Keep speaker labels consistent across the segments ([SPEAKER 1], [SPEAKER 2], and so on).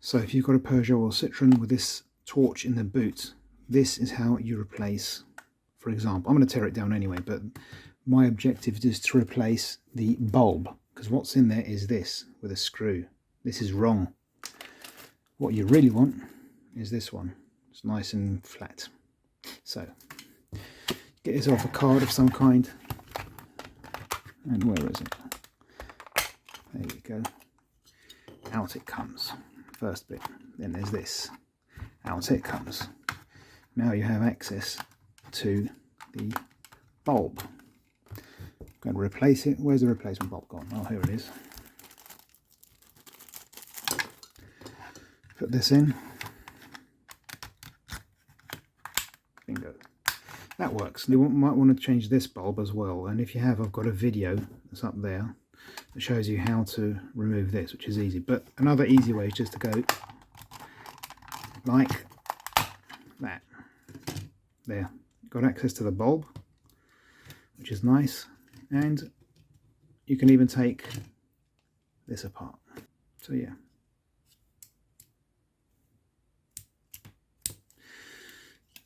[SPEAKER 1] So if you've got a Peugeot or Citroen with this torch in the boot, this is how you replace, for example, I'm going to tear it down anyway, but my objective is to replace the bulb, because what's in there is this with a screw. This is wrong. What you really want is this one. It's nice and flat. So get yourself a card of some kind, and where is it? There you go. Out it comes. First bit. Then there's this. Out it comes. Now you have access to the bulb. Going to replace it. Where's the replacement bulb gone? Oh, here it is. Put this in. Bingo. That works. You might want to change this bulb as well, and if you have, I've got a video that's up there that shows you how to remove this, which is easy. But another easy way is just to go like that. There, got access to the bulb, which is nice, and you can even take this apart. So yeah.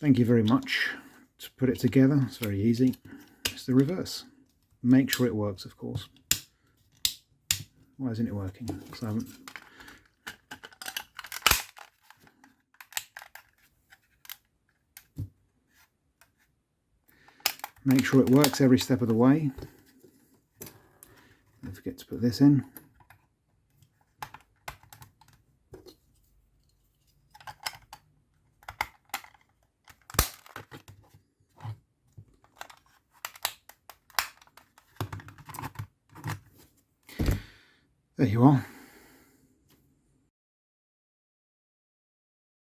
[SPEAKER 1] Thank you very much. To put it together, it's very easy. It's the reverse. Make sure it works, of course. Why isn't it working? Because I haven't. Make sure it works every step of the way. Don't forget to put this in. There you are.